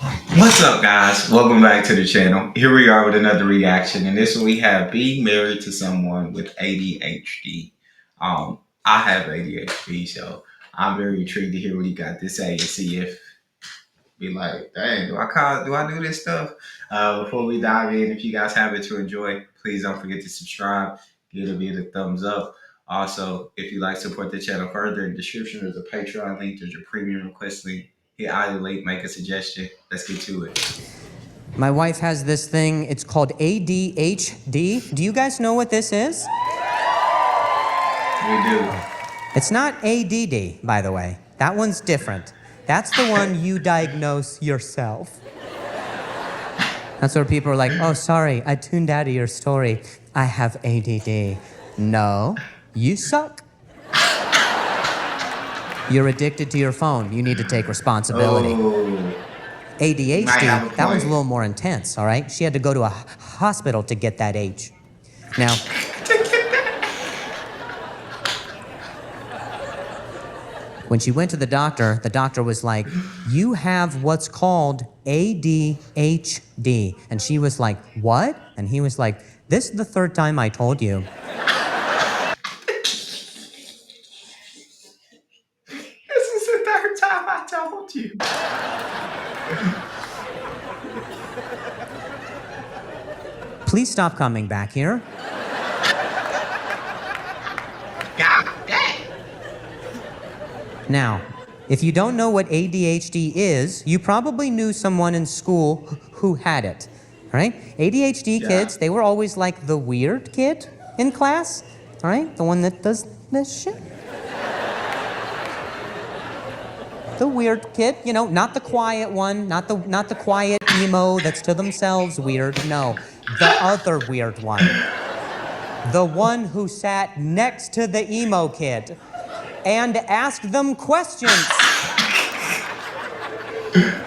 What's up, guys? Welcome back to the channel. Here we are with another reaction, and this one we have being married to someone with ADHD. I have ADHD, so I'm very intrigued to hear what he got to say and see if be like, dang, do I do this stuff? Before we dive in, if you guys have it to enjoy, please don't forget to subscribe, give it a bit of thumbs up. Also, if you'd like to support the channel further, in the description there's a Patreon link, there's your premium request link. Hit either link, make a suggestion. Let's get to it. My wife has this thing, it's called ADHD. Do you guys know what this is? We do. It's not ADD, by the way. That one's different. That's the one you diagnose yourself. That's where people are like, oh, sorry, I tuned out of your story. I have ADD. No, you suck. You're addicted to your phone. You need to take responsibility. Oh, ADHD, that one's a little more intense, all right? She had to go to a hospital to get that H. Now, when she went to the doctor was like, you have what's called ADHD. And she was like, what? And he was like, this is the third time I told you. this is the third time I told you. Please stop coming back here. God dang. Now, if you don't know what ADHD is, you probably knew someone in school who had it, all right? ADHD kids, they were always like the weird kid in class, all right? The one that does this shit. The weird kid, you know, not the quiet one, not the quiet emo that's to themselves weird, no. The other weird one. The one who sat next to the emo kid and asked them questions.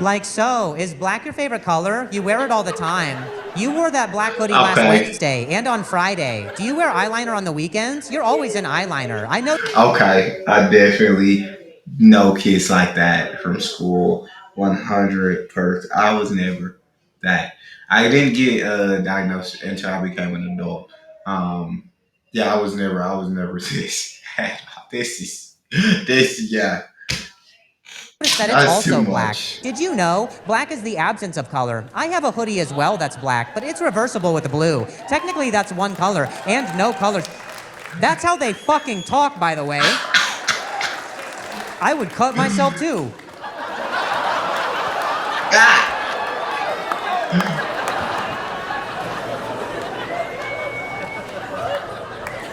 Like, so, is black your favorite color? You wear it all the time. You wore that black hoodie last Wednesday and on Friday. Do you wear eyeliner on the weekends? You're always in eyeliner. I know. Okay, I definitely know kids like that from school. 100%. I was never that. I didn't get diagnosed until I became an adult. Yeah, I was never this. Yeah. That it's also black. Did you know black is the absence of color? I have a hoodie as well that's black, but it's reversible with blue. Technically, that's one color and no colors. That's how they fucking talk, by the way. I would cut myself too.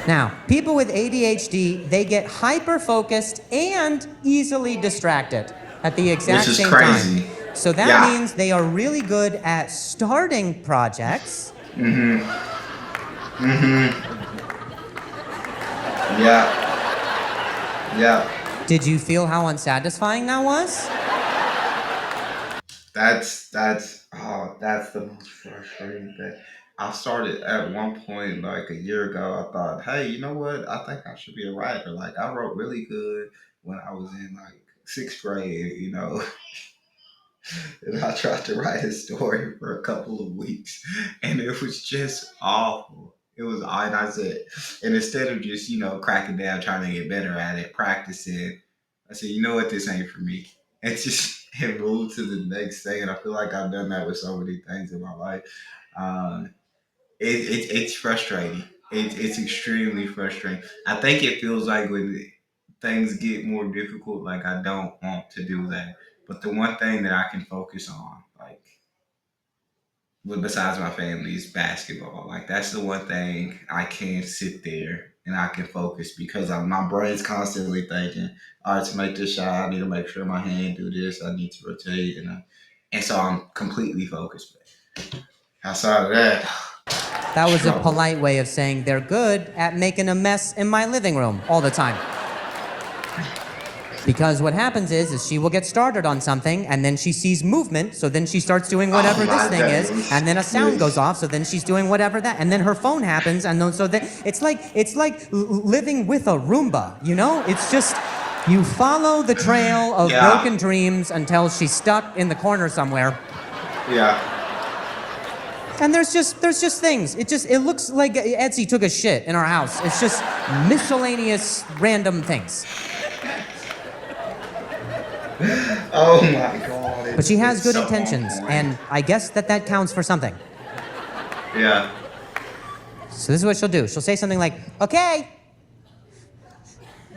Now, people with ADHD, they get hyper-focused and easily distracted at the exact same time. So that means they are really good at starting projects. Yeah. Yeah. Did you feel how unsatisfying that was? That's the most frustrating thing. I started at one point like a year ago. I thought, hey, you know what? I think I should be a writer. Like I wrote really good when I was in like sixth grade, you know. And I tried to write a story for a couple of weeks, and it was just awful. It was all, and I said, and instead of just cracking down, trying to get better at it, practicing, I said, you know what, this ain't for me. And just it moved to the next thing, and I feel like I've done that with so many things in my life. Uh, it's frustrating. It's extremely frustrating. I think it feels like when things get more difficult, like I don't want to do that. But the one thing that I can focus on, like, besides my family, is basketball. Like that's the one thing I can sit there and I can focus because my brain's constantly thinking, all right, to make this shot, I need to make sure my hand do this. I need to rotate, and so I'm completely focused. Outside of that. That was a polite way of saying they're good at making a mess in my living room all the time. Because what happens is she will get started on something, and then she sees movement, so then she starts doing whatever this thing is, and then a sound goes off, so then she's doing whatever that, and then her phone happens, and then so then it's like living with a Roomba, you know? It's just You follow the trail of Yeah. broken dreams until she's stuck in the corner somewhere. Yeah. And there's just things. It looks like Etsy took a shit in our house. It's just miscellaneous random things. Oh my God. But she has It's good so on intentions, point. and I guess that counts for something. Yeah. So this is what she'll do. She'll say something like, "Okay,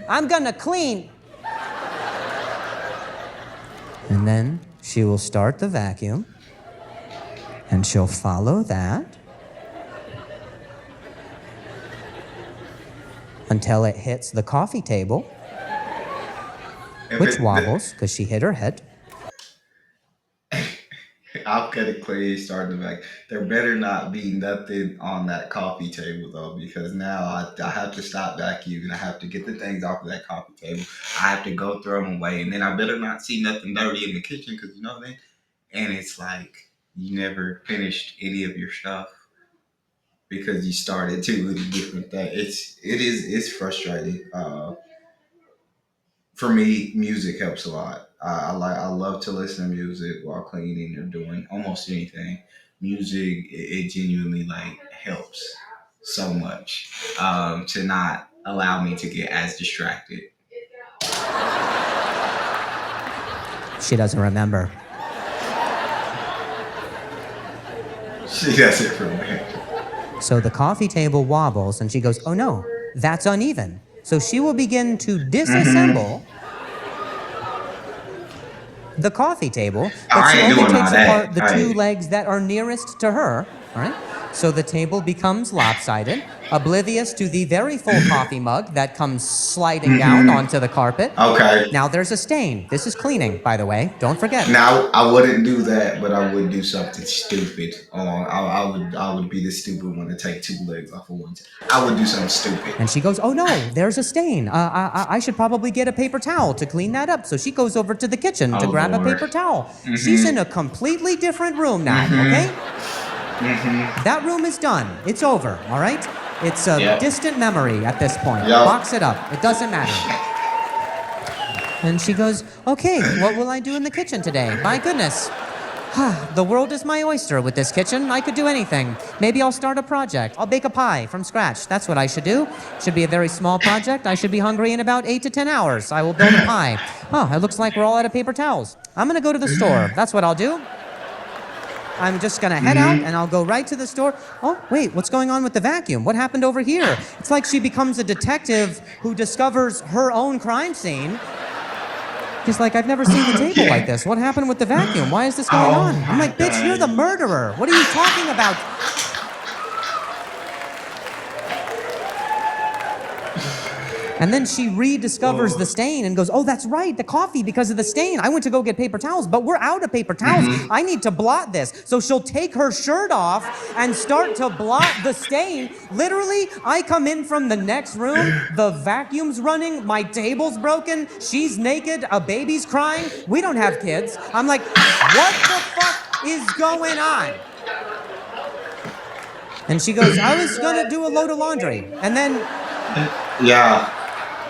I'm gonna clean." And then she will start the vacuum, and she'll follow that until it hits the coffee table, If which it, wobbles because she hit her head. I'll cut it clean starting back. There better not be nothing on that coffee table though, because now I have to stop vacuuming. I have to get the things off of that coffee table. I have to go throw them away, and then I better not see nothing dirty in the kitchen because you know that. And it's like you never finished any of your stuff because you started too many different things. It's frustrating. For me, music helps a lot. I love to listen to music while cleaning or doing almost anything. Music it genuinely like helps so much to not allow me to get as distracted. She doesn't remember. She does it for me. So the coffee table wobbles, and she goes, "Oh no, that's uneven." So she will begin to disassemble the coffee table, but I she ain't only doing all takes apart that. the two Hey. legs that are nearest to her, all right? So the table becomes lopsided, oblivious to the very full coffee mug that comes sliding down onto the carpet. Okay. Now there's a stain. This is cleaning, by the way. Don't forget. Now I wouldn't do that, but I would do something stupid. I would be the stupid one to take two legs off of one. I would do something stupid. And she goes, "Oh no, there's a stain. I should probably get a paper towel to clean that up." So she goes over to the kitchen to Oh grab a Lord. paper towel. She's in a completely different room now, okay? That room is done. It's over, all right? It's a Yep. distant memory at this point. Yep. Box it up. It doesn't matter. And she goes, "Okay, what will I do in the kitchen today? My goodness. The world is my oyster with this kitchen. I could do anything. Maybe I'll start a project. I'll bake a pie from scratch. That's what I should do. Should be a very small project. I should be hungry in about 8 to 10 hours. I will build a pie. Oh, it looks like we're all out of paper towels. I'm gonna go to the store. That's what I'll do. I'm just gonna head out and I'll go right to the store. Oh, wait, what's going on with the vacuum? What happened over here?" It's like she becomes a detective who discovers her own crime scene. She's like, "I've never seen the table like this. What happened with the vacuum? Why is this going Oh on?" I'm my like, "Bitch, you're the God. murderer. What are you talking about?" And then she rediscovers the stain and goes, "Oh, that's right, the coffee because of the stain. I went to go get paper towels, but we're out of paper towels. I need to blot this." So she'll take her shirt off and start to blot the stain. Literally, I come in from the next room, the vacuum's running, my table's broken, she's naked, a baby's crying. We don't have kids. I'm like, what the fuck is going on? And she goes, "I was gonna do a load of laundry." And then Yeah.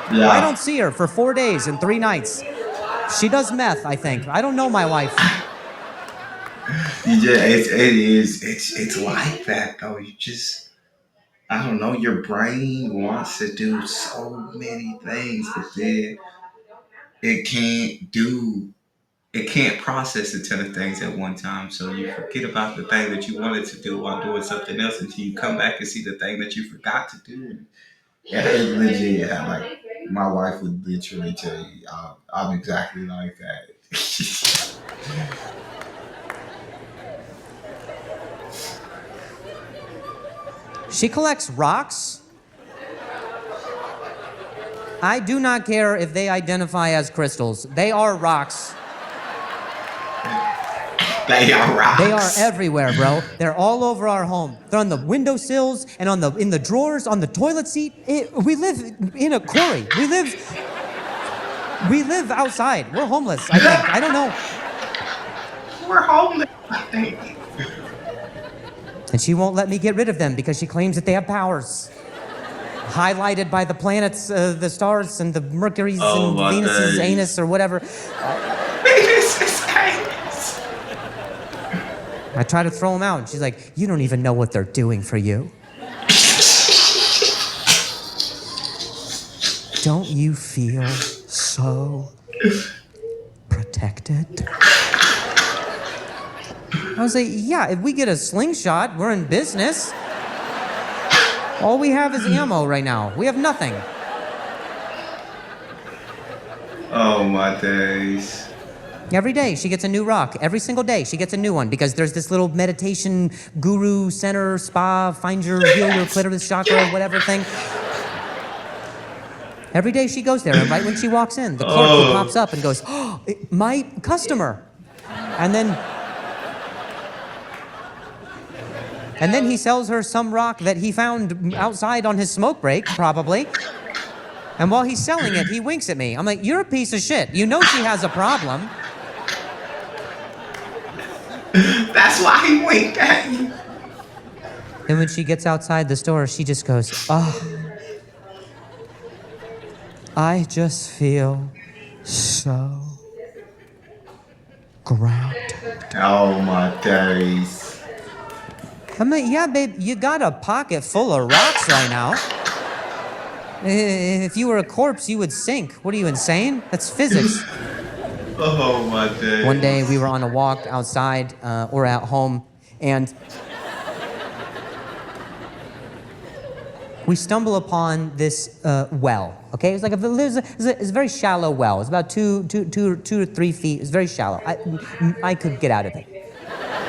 I Yeah. don't see her for 4 days and 3 nights. She does meth, I think. I don't know my wife. You just it's like that though. You just I don't know. Your brain wants to do so many things, but then it can't do. It can't process a ton of things at one time. So you forget about the thing that you wanted to do while doing something else until you come back and see the thing that you forgot to do. Yeah, it legit. Yeah, like my wife would literally tell you, I'm exactly like that. She collects rocks. I do not care if they identify as crystals. They are rocks. They are rocks. They are everywhere, bro. They're all over our home. They're on the windowsills and in the drawers, on the toilet seat. We live in a quarry. We live outside. We're homeless, I think. I don't know. We're homeless. I think. And she won't let me get rid of them because she claims that they have powers. highlighted by the planets, the stars, and the Mercury's Oh and my Venus's days. anus or whatever. This is anus. I try to throw them out, and she's like, "You don't even know what they're doing for you. Don't you feel so protected?" I was like, "Yeah, if we get a slingshot, we're in business. All we have is ammo right now. We have nothing." Oh my days. Every day she gets a new rock. Every single day she gets a new one because there's this little meditation guru center spa, find your, heal your clitoris chakra, whatever thing. Every day she goes there, and right when she walks in, the clerk who pops up and goes, "Oh, my customer." And then he sells her some rock that he found outside on his smoke break, probably. And while he's selling it, he winks at me. I'm like, "You're a piece of shit. You know she has a problem." That's why he winked at you. And when she gets outside the store, she just goes, "Oh, I just feel so grounded." Oh my days. I'm like, "Yeah, babe, you got a pocket full of rocks right now. If you were a corpse, you would sink. What are you, insane? That's physics." Oh my days. One day we were on a walk outside or at home, and we stumble upon this well. Okay, it's like it's a very shallow well. It's about two to 3 feet. It's very shallow. I could get out of it.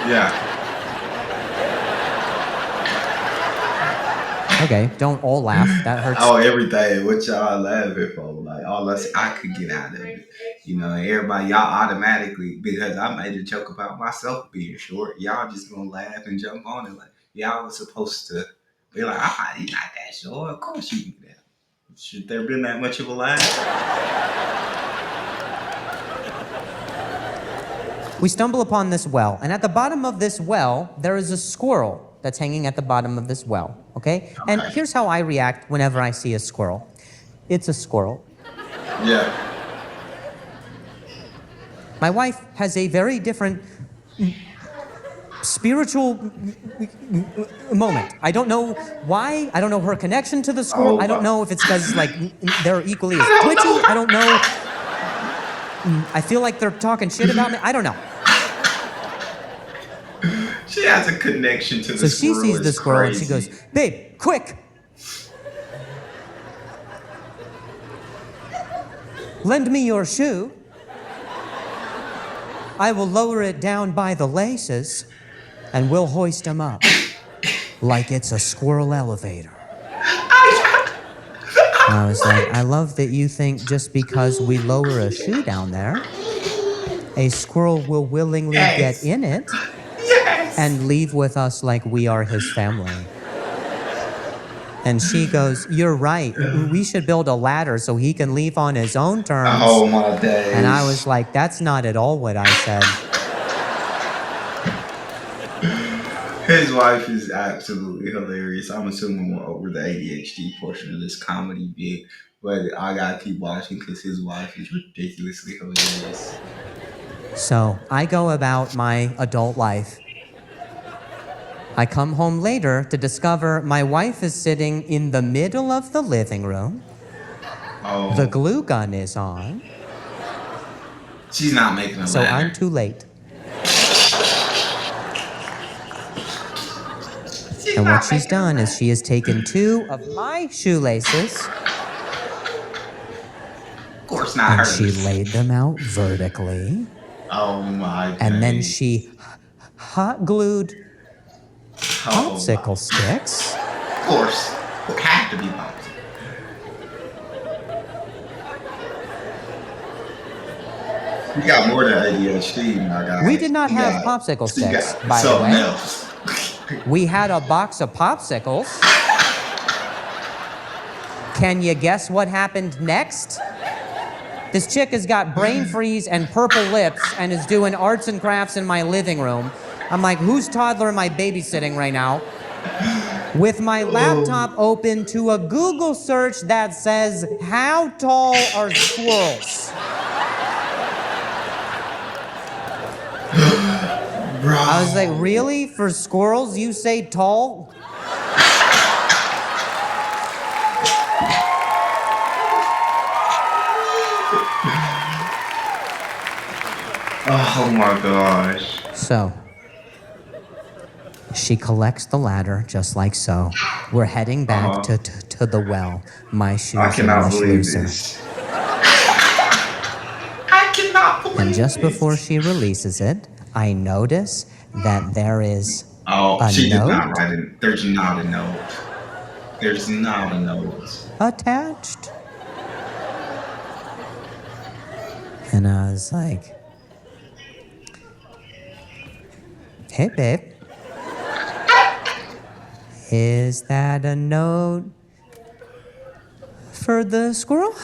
Yeah. Okay, don't all laugh. That hurts. Oh, every day. What y'all laughing for? Like, oh, I could get out of it. You know, everybody, y'all automatically, because I made a joke about myself being short, y'all just gonna laugh and jump on it. Like, y'all was supposed to be like, you're not that short. Of course you can do that. Should there been that much of a laugh? We stumble upon this well, and at the bottom of this well, there is a squirrel that's hanging at the bottom of this well, okay? And here's how I react whenever I see a squirrel. It's a squirrel. Yeah. My wife has a very different spiritual moment. I don't know why. I don't know her connection to the squirrel. I don't know if it's because, like, they're equally as twitchy. I don't know. I feel like they're talking shit about me. I don't know. She has a connection to the So squirrel. she sees the It's squirrel and she crazy. goes, "Babe, quick! Lend me your shoe. I will lower it down by the laces and we'll hoist him up like it's a squirrel elevator." I was like, "I love that you think just because we lower a shoe down there, a squirrel will willingly get in it and leave with us like we are his family." And she goes, "You're right. We should build a ladder so he can leave on his own terms." Oh my days. And I was like, "That's not at all what I said." His wife is absolutely hilarious. I'm assuming we're over the ADHD portion of this comedy bit, but I gotta keep watching because his wife is ridiculously hilarious. So I go about my adult life. I come home later to discover my wife is sitting in the middle of the living room. Oh, The glue gun is on. she's not making a So ladder. I'm too late. And what she's done is she has taken 2 of my shoelaces Of course not and hers. she laid them out vertically. Oh my days. And then she hot glued Oh, popsicle sticks. of course. It had to be bumped. You got more than ADHD, my guy. We did not You have got- popsicle you sticks, got by the something way. else. We had a box of popsicles. Can you guess what happened next? This chick has got brain freeze and purple lips and is doing arts and crafts in my living room. I'm like, whose toddler am I babysitting right now? with my laptop open to a Google search that says, "How tall are squirrels?" Bro. I was like, really? For squirrels, you say tall? Oh my gosh. So, she collects the ladder just like so. We're heading back to the well. My I shoes are cannot much believe looser. this. I cannot believe And just before this. she releases it, I notice that there is Oh, a she did not note write it. There's not a note. There's not a note. attached. And I was like, "Hey, babe, is that a note for the squirrel?"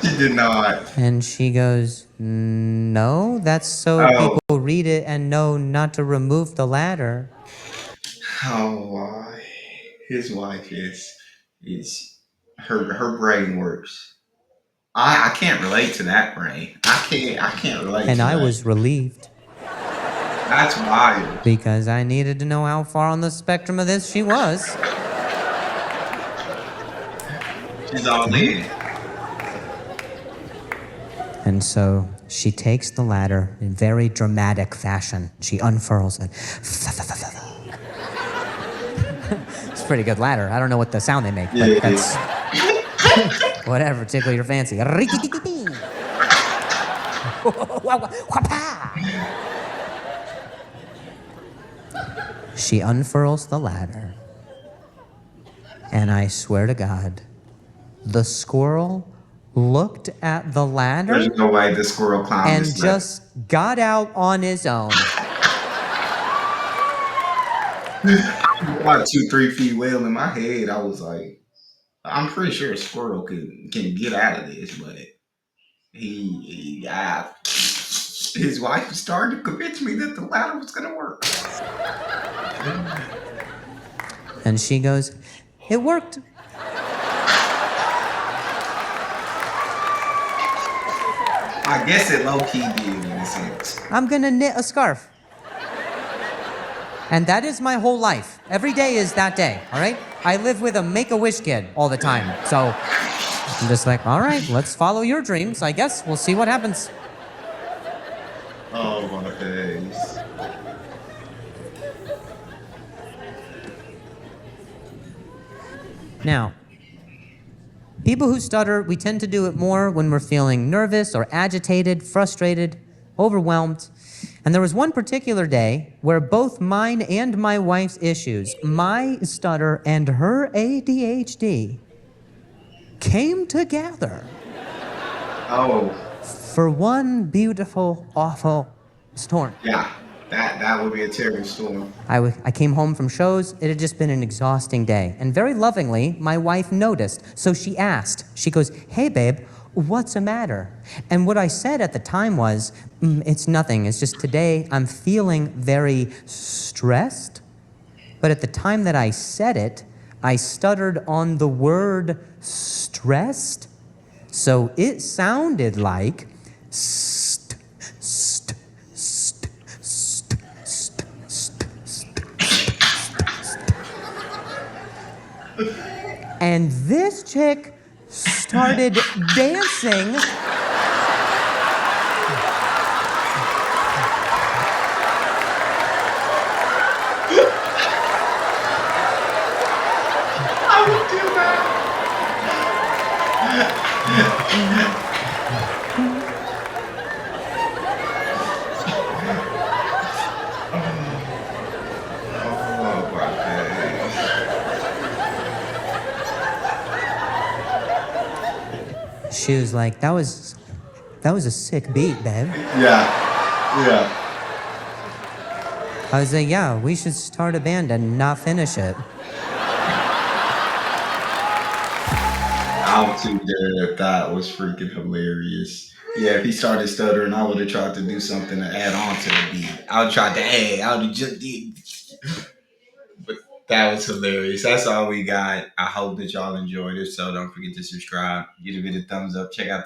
She did not. And she goes, "No, that's so Oh, people read it and know not to remove the ladder." oh, his wife is her brain works. I can't relate to that brain. I can't relate And to I that. was relieved That's wild. because I needed to know how far on the spectrum of this she was. She's all in. And so she takes the ladder in very dramatic fashion. She unfurls it. It's a pretty good ladder. I don't know what the sound they make, Yeah, but it that's is. whatever, tickle your fancy. She unfurls the ladder, and I swear to God, the squirrel looked at the ladder There's no way the squirrel climbed and this ladder. just got out on his own. About 2, 3 feet well in my head. I was like, I'm pretty sure a squirrel can get out of this, but his wife started to convince me that the ladder was gonna work. And she goes, "It worked." I guess it low key did in a sense. I'm gonna knit a scarf. And that is my whole life. Every day is that day, all right? I live with a Make-A-Wish kid all the time. So I'm just like, all right, let's follow your dreams. I guess we'll see what happens. Oh my days. Now, people who stutter, we tend to do it more when we're feeling nervous or agitated, frustrated, overwhelmed. And there was one particular day where both mine and my wife's issues, my stutter and her ADHD, came together Oh for one beautiful, awful storm. yeah, that would be a terrible storm. I came home from shows. It had just been an exhausting day. And very lovingly, my wife noticed. So she asked, she goes, "Hey, babe, what's the matter?" And what I said at the time was, "It's nothing. It's just today I'm feeling very stressed." But at the time that I said it, I stuttered on the word stressed. So it sounded like st, st, st, st, st, st, st. And this chick started dancing. I would do that. Oh my days. She was like, that was a sick beat, babe. Yeah, yeah. I was like, yeah, we should start a band and not finish it. I'm too dead. That was freaking hilarious. Yeah, if he started stuttering, I would have tried to do something to add on to the beat. I would try to add. I would have just did. But That was hilarious. That's all we got. I hope that y'all enjoyed it. So don't forget to subscribe, give it a thumbs up, check out